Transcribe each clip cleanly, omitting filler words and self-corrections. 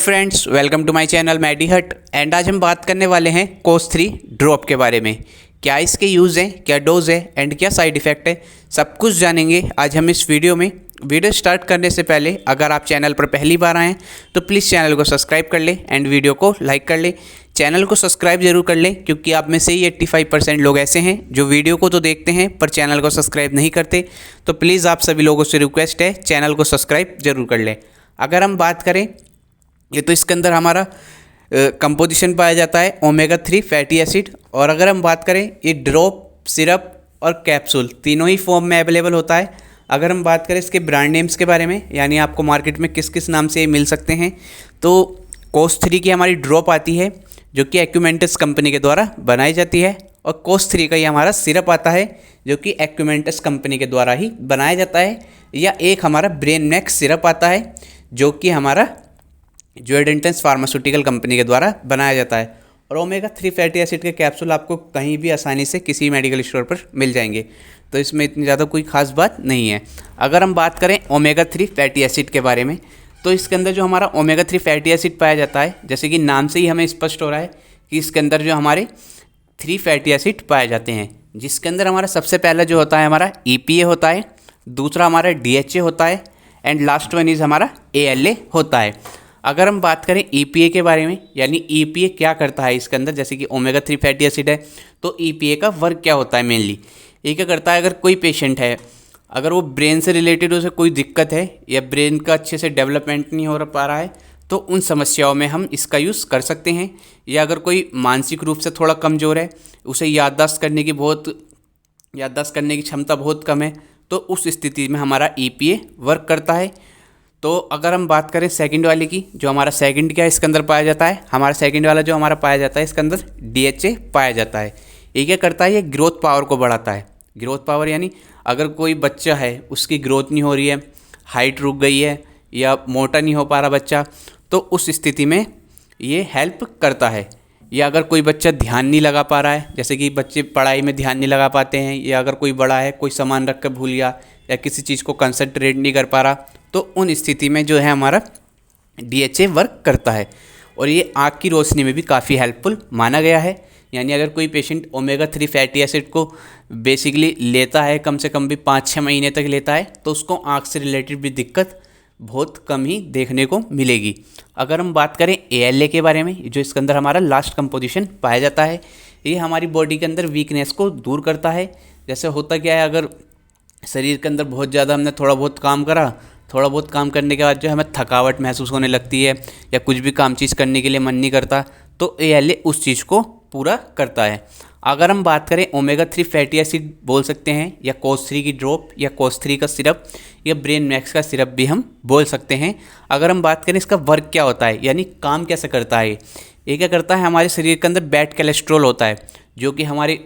Friends, welcome to my channel Medihut. And आज हम बात करने वाले हैं कोस3 ड्रॉप के बारे में। क्या इसके यूज़ हैं, क्या डोज है एंड क्या साइड इफ़ेक्ट है, सब कुछ जानेंगे आज हम इस वीडियो में। वीडियो स्टार्ट करने से पहले अगर आप चैनल पर पहली बार आएँ तो प्लीज़ चैनल को सब्सक्राइब कर लें एंड वीडियो को लाइक कर लें। चैनल को सब्सक्राइब जरूर कर लें क्योंकि आप में से ही 85% लोग ऐसे हैं जो वीडियो को तो देखते हैं पर चैनल को सब्सक्राइब नहीं करते। तो प्लीज़ आप सभी लोगों से रिक्वेस्ट है, चैनल को सब्सक्राइब जरूर कर लें। अगर हम बात करें ये तो इसके अंदर हमारा कंपोजिशन पाया जाता है ओमेगा 3 फैटी एसिड। और अगर हम बात करें ये ड्रॉप, सिरप और कैप्सूल तीनों ही फॉर्म में अवेलेबल होता है। अगर हम बात करें इसके ब्रांड नेम्स के बारे में, यानी आपको मार्केट में किस किस नाम से ये मिल सकते हैं, तो कोस3 की हमारी ड्रॉप आती है जो कि एक्यूमेंटस कंपनी के द्वारा बनाई जाती है, और कोस3 का ये हमारा सिरप आता है जो कि एक्यूमेंटस कंपनी के द्वारा ही बनाया जाता है। या एक हमारा ब्रेन मैक्स सिरप आता है जो कि हमारा जोएडेंटस फार्मास्यूटिकल कंपनी के द्वारा बनाया जाता है। और ओमेगा 3 फैटी एसिड के कैप्सूल आपको कहीं भी आसानी से किसी मेडिकल स्टोर पर मिल जाएंगे, तो इसमें इतनी ज़्यादा कोई खास बात नहीं है। अगर हम बात करें ओमेगा 3 फैटी एसिड के बारे में, तो इसके अंदर जो हमारा ओमेगा 3 फैटी एसिड पाया जाता है, जैसे कि नाम से ही हमें स्पष्ट हो रहा है कि इसके अंदर जो हमारे 3 फैटी एसिड पाए जाते हैं, जिसके अंदर हमारा सबसे पहला जो होता है हमारा EPA होता है, दूसरा हमारा DHA होता है एंड लास्ट वन इज़ हमारा ALA होता है। अगर हम बात करें EPA के बारे में, यानी EPA क्या करता है इसके अंदर, जैसे कि ओमेगा 3 फैटी एसिड है तो EPA का वर्क क्या होता है मेनली, ये क्या करता है, अगर कोई पेशेंट है, अगर वो ब्रेन से रिलेटेड उसे कोई दिक्कत है या ब्रेन का अच्छे से डेवलपमेंट नहीं हो पा रहा है, तो उन समस्याओं में हम इसका यूज़ कर सकते हैं। या अगर कोई मानसिक रूप से थोड़ा कमज़ोर है, उसे याददाश्त करने की क्षमता बहुत कम है, तो उस स्थिति में हमारा EPA वर्क करता है। तो अगर हम बात करें सेकंड वाले की, जो हमारा सेकंड क्या इसके अंदर पाया जाता है, हमारा सेकंड वाला जो हमारा पाया जाता है इसके अंदर DHA पाया जाता है। ये क्या करता है, ये ग्रोथ पावर को बढ़ाता है। ग्रोथ पावर यानी अगर कोई बच्चा है उसकी ग्रोथ नहीं हो रही है, हाइट रुक गई है या मोटा नहीं हो पा रहा बच्चा, तो उस स्थिति में ये हेल्प करता है। या अगर कोई बच्चा ध्यान नहीं लगा पा रहा है, जैसे कि बच्चे पढ़ाई में ध्यान नहीं लगा पाते हैं, या अगर कोई बड़ा है कोई सामान रख कर भूल गया या किसी चीज़ को कंसंट्रेट नहीं कर पा रहा, तो उन स्थिति में जो है हमारा DHA वर्क करता है। और ये आँख की रोशनी में भी काफ़ी हेल्पफुल माना गया है। यानी अगर कोई पेशेंट ओमेगा 3 फैटी एसिड को बेसिकली लेता है, कम से कम भी 5-6 महीने तक लेता है, तो उसको आँख से रिलेटेड भी दिक्कत बहुत कम ही देखने को मिलेगी। अगर हम बात करें ALA के बारे में, जो इसके अंदर हमारा लास्ट कंपोजिशन पाया जाता है, ये हमारी बॉडी के अंदर वीकनेस को दूर करता है। जैसे होता क्या है, अगर शरीर के अंदर बहुत ज़्यादा हमने थोड़ा बहुत काम करने के बाद जो हमें थकावट महसूस होने लगती है या कुछ भी काम चीज़ करने के लिए मन नहीं करता, तो ALA उस चीज़ को पूरा करता है। अगर हम बात करें ओमेगा 3 फैटी एसिड बोल सकते हैं, या कोस3 की ड्रॉप, या कोस3 का सिरप, या ब्रेन मैक्स का सिरप भी हम बोल सकते हैं। अगर हम बात करें इसका वर्क क्या होता है, यानी काम कैसे करता है, ये क्या करता है, हमारे शरीर के अंदर बैड कोलेस्ट्रॉल होता है जो कि हमारे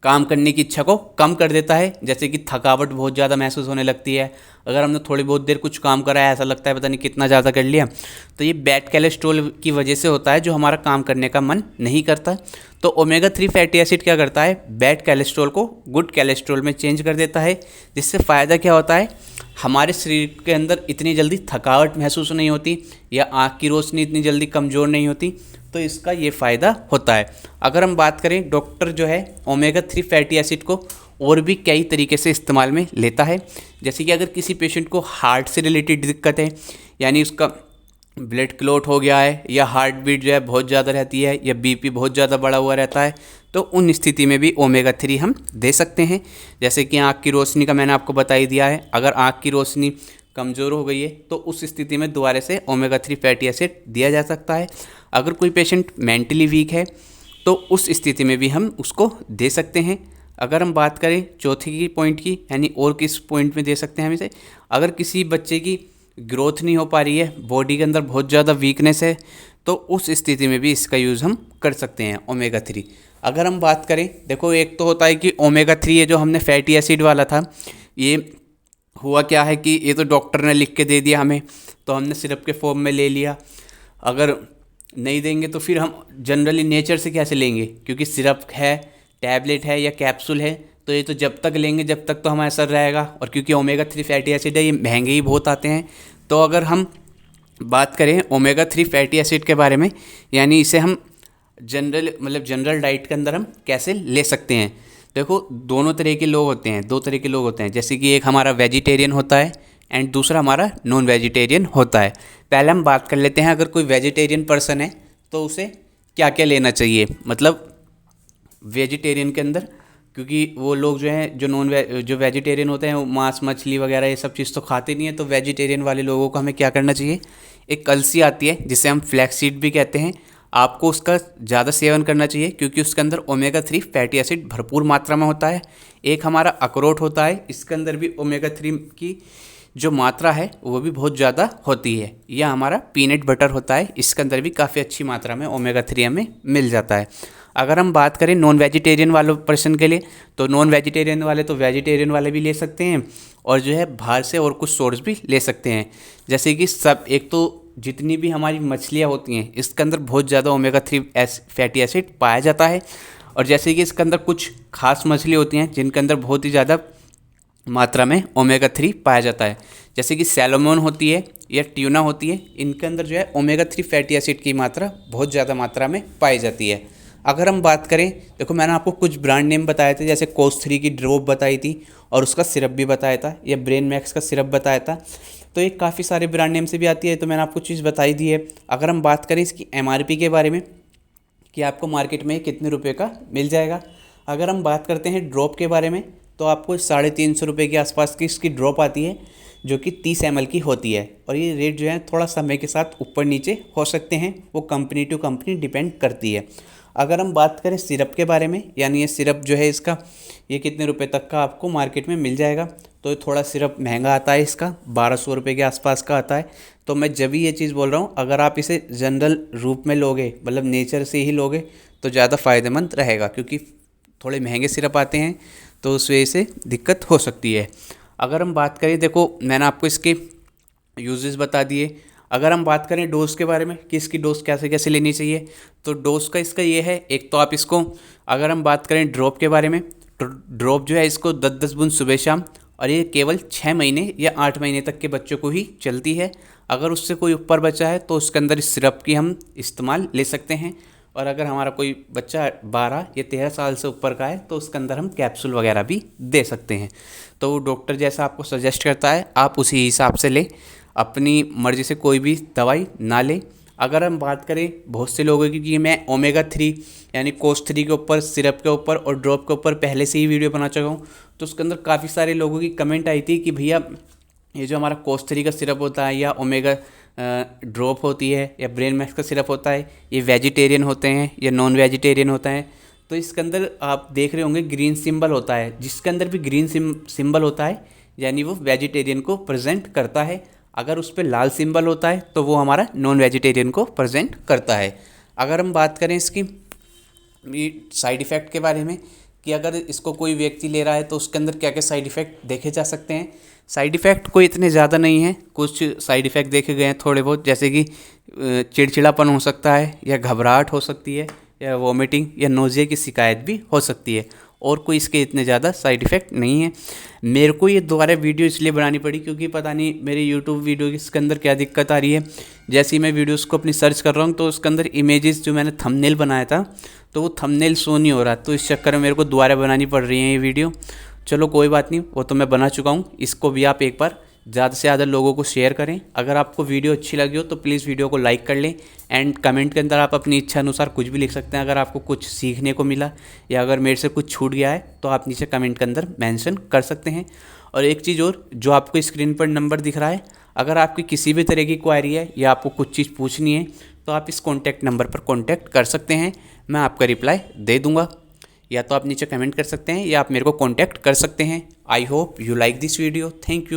काम करने की इच्छा को कम कर देता है। जैसे कि थकावट बहुत ज़्यादा महसूस होने लगती है, अगर हमने थोड़ी बहुत देर कुछ काम करा है, ऐसा लगता है पता नहीं कितना ज़्यादा कर लिया, तो ये बैड कोलेस्ट्रॉल की वजह से होता है जो हमारा काम करने का मन नहीं करता। तो ओमेगा 3 फैटी एसिड क्या करता है, बैड कोलेस्ट्रॉल को गुड कोलेस्ट्रॉल में चेंज कर देता है, जिससे फ़ायदा क्या होता है, हमारे शरीर के अंदर इतनी जल्दी थकावट महसूस नहीं होती या आँख की रोशनी इतनी जल्दी कमज़ोर नहीं होती, तो इसका ये फ़ायदा होता है। अगर हम बात करें, डॉक्टर जो है ओमेगा 3 फैटी एसिड को और भी कई तरीके से इस्तेमाल में लेता है। जैसे कि अगर किसी पेशेंट को हार्ट से रिलेटेड दिक्कत है, यानी उसका ब्लड क्लॉट हो गया है, या हार्ट बीट जो है बहुत ज़्यादा रहती है, या BP बहुत ज़्यादा बढ़ा हुआ रहता है, तो उन स्थिति में भी ओमेगा 3 हम दे सकते हैं। जैसे कि आँख की रोशनी का मैंने आपको बता ही दिया है, अगर आँख की रोशनी कमज़ोर हो गई है तो उस स्थिति में दोबारा से ओमेगा 3 फैटी एसिड दिया जा सकता है। अगर कोई पेशेंट मेंटली वीक है तो उस स्थिति में भी हम उसको दे सकते हैं। अगर हम बात करें चौथे की पॉइंट की, यानी और किस पॉइंट में दे सकते हैं हम इसे, अगर किसी बच्चे की ग्रोथ नहीं हो पा रही है, बॉडी के अंदर बहुत ज़्यादा वीकनेस है, तो उस स्थिति में भी इसका यूज़ हम कर सकते हैं ओमेगा 3। अगर हम बात करें, देखो एक तो होता है कि ओमेगा 3 ये जो हमने फैटी एसिड वाला था, ये हुआ क्या है कि ये तो डॉक्टर ने लिख के दे दिया हमें, तो हमने सिरप के फॉर्म में ले लिया। अगर नहीं देंगे तो फिर हम जनरली नेचर से कैसे लेंगे, क्योंकि सिरप है, टैबलेट है या कैप्सूल है, तो ये तो जब तक लेंगे जब तक तो हमारा असर रहेगा। और क्योंकि ओमेगा 3 फैटी एसिड है, ये महंगे ही बहुत आते हैं, तो अगर हम बात करें ओमेगा 3 फैटी एसिड के बारे में, यानी इसे हम जनरल डाइट के अंदर हम कैसे ले सकते हैं। देखो दोनों तरह के लोग होते हैं, दो तरह के लोग होते हैं, जैसे कि एक हमारा वेजिटेरियन होता है एंड दूसरा हमारा नॉन वेजिटेरियन होता है। पहले हम बात कर लेते हैं, अगर कोई वेजिटेरियन पर्सन है तो उसे क्या क्या लेना चाहिए। मतलब वेजिटेरियन के अंदर, क्योंकि वो लोग जो हैं जो वेजिटेरियन होते हैं वो मांस मछली वगैरह ये सब चीज़ तो खाते नहीं है, तो वेजिटेरियन वाले लोगों को हमें क्या करना चाहिए। एक अलसी आती है जिसे हम फ्लैक्स सीड भी कहते हैं, आपको उसका ज़्यादा सेवन करना चाहिए क्योंकि उसके अंदर ओमेगा 3 फैटी एसिड भरपूर मात्रा में होता है। एक हमारा अखरोट होता है, इसके अंदर भी ओमेगा 3 की जो मात्रा है वो भी बहुत ज़्यादा होती है। या हमारा पीनट बटर होता है, इसके अंदर भी काफ़ी अच्छी मात्रा में ओमेगा 3 हमें मिल जाता है। अगर हम बात करें नॉन वेजिटेरियन वालों पर्सन के लिए, तो नॉन वेजिटेरियन वाले तो वेजिटेरियन वाले भी ले सकते हैं और जो है बाहर से और कुछ सोर्स भी ले सकते हैं। जैसे कि एक तो जितनी भी हमारी मछलियाँ होती हैं इसके अंदर बहुत ज़्यादा ओमेगा 3 फैटी एसिड पाया जाता है, और जैसे कि इसके अंदर कुछ खास मछली होती हैं जिनके अंदर बहुत ही ज़्यादा मात्रा में ओमेगा 3 पाया जाता है, जैसे कि सैल्मन होती है या ट्यूना होती है, इनके अंदर जो है ओमेगा 3 फैटी एसिड की मात्रा बहुत ज़्यादा मात्रा में पाई जाती है। अगर हम बात करें, देखो मैंने आपको कुछ ब्रांड नेम बताए थे, जैसे कोस 3 की ड्रॉप बताई थी और उसका सिरप भी बताया था, या ब्रेन मैक्स का सिरप बताया था, तो ये काफ़ी सारे ब्रांड नेम से भी आती है, तो मैंने आपको चीज़ बताई दी है। अगर हम बात करें इसकी MRP के बारे में कि आपको मार्केट में कितने रुपये का मिल जाएगा, अगर हम बात करते हैं ड्रॉप के बारे में तो आपको 350 रुपये के आसपास की इसकी ड्रॉप आती है जो कि 30 ml की होती है, और ये रेट जो है थोड़ा समय के साथ ऊपर नीचे हो सकते हैं, वो कंपनी टू कंपनी डिपेंड करती है। अगर हम बात करें सिरप के बारे में, यानी ये सिरप जो है इसका ये कितने रुपए तक का आपको मार्केट में मिल जाएगा, तो ये थोड़ा सिरप महंगा आता है, इसका 1200 रुपये के आसपास का आता है। तो मैं जब भी ये चीज़ बोल रहा हूँ, अगर आप इसे जनरल रूप में लोगे, मतलब नेचर से ही लोगे तो ज़्यादा फ़ायदेमंद रहेगा, क्योंकि थोड़े महंगे सिरप आते हैं तो उस वजह से दिक्कत हो सकती है। अगर हम बात करें, देखो मैंने आपको इसके यूजेस बता दिए। अगर हम बात करें डोज के बारे में कि इसकी डोज कैसे कैसे लेनी चाहिए, तो डोज का इसका ये है, एक तो आप इसको, अगर हम बात करें ड्रॉप के बारे में, तो ड्रॉप जो है इसको 10-10 बूंद सुबह शाम, और ये केवल 6 महीने या 8 महीने तक के बच्चों को ही चलती है। अगर उससे कोई ऊपर बच्चा है तो उसके अंदर इस सिरप की हम इस्तेमाल ले सकते हैं, और अगर हमारा कोई बच्चा 12 या 13 साल से ऊपर का है तो उसके अंदर हम कैप्सूल वगैरह भी दे सकते हैं। तो वो डॉक्टर जैसा आपको सजेस्ट करता है आप उसी हिसाब से लें, अपनी मर्ज़ी से कोई भी दवाई ना लें। अगर हम बात करें बहुत से लोगों की कि मैं ओमेगा 3 यानी कोस 3 के ऊपर, सिरप के ऊपर और ड्रॉप के ऊपर पहले से ही वीडियो बना चुका हूँ, तो उसके अंदर काफ़ी सारे लोगों की कमेंट आई थी कि भैया ये जो हमारा कोस 3 का सिरप होता है या ओमेगा ड्रॉप होती है या ब्रेन मैक्स का सिरप होता है, ये वेजिटेरियन होते हैं या नॉन वेजिटेरियन होता है। तो इसके अंदर आप देख रहे होंगे ग्रीन सिंबल होता है, जिसके अंदर भी ग्रीन सिंबल होता है यानी वो वेजिटेरियन को प्रेजेंट करता है। अगर उस पर लाल सिंबल होता है तो वो हमारा नॉन वेजिटेरियन को प्रेजेंट करता है। अगर हम बात करें इसकी साइड इफ़ेक्ट के बारे में कि अगर इसको कोई व्यक्ति ले रहा है तो उसके अंदर क्या क्या साइड इफ़ेक्ट देखे जा सकते हैं। साइड इफ़ेक्ट कोई इतने ज़्यादा नहीं है, कुछ साइड इफ़ेक्ट देखे गए हैं थोड़े बहुत, जैसे कि चिड़चिड़ापन हो सकता है या घबराहट हो सकती है या वॉमिटिंग या नोज़िया की शिकायत भी हो सकती है, और कोई इसके इतने ज़्यादा साइड इफ़ेक्ट नहीं है। मेरे को ये दोबारा वीडियो इसलिए बनानी पड़ी क्योंकि पता नहीं मेरे यूट्यूब वीडियो इसके अंदर क्या दिक्कत आ रही है। जैसे ही मैं वीडियोस को अपनी सर्च कर रहा हूँ तो उसके अंदर इमेजेस जो मैंने थंबनेल बनाया था तो वो थंबनेल शो नहीं हो रहा, तो इस चक्कर में मेरे को दोबारा बनानी पड़ रही है ये वीडियो। चलो कोई बात नहीं, वो तो मैं बना चुका हूँ, इसको भी आप एक बार ज़्यादा से ज़्यादा लोगों को शेयर करें। अगर आपको वीडियो अच्छी लगी हो तो प्लीज़ वीडियो को लाइक कर लें, एंड कमेंट के अंदर आप अपनी इच्छा अनुसार कुछ भी लिख सकते हैं। अगर आपको कुछ सीखने को मिला या अगर मेरे से कुछ छूट गया है तो आप नीचे कमेंट के अंदर मेंशन कर सकते हैं। और एक चीज़ और, जो आपको स्क्रीन पर नंबर दिख रहा है, अगर आपकी किसी भी तरह की क्वेरी है या आपको कुछ चीज़ पूछनी है तो आप इस कॉन्टैक्ट नंबर पर कॉन्टैक्ट कर सकते हैं, मैं आपका रिप्लाई दे दूँगा। या तो आप नीचे कमेंट कर सकते हैं या आप मेरे को कॉन्टैक्ट कर सकते हैं। I hope you like this video. Thank you.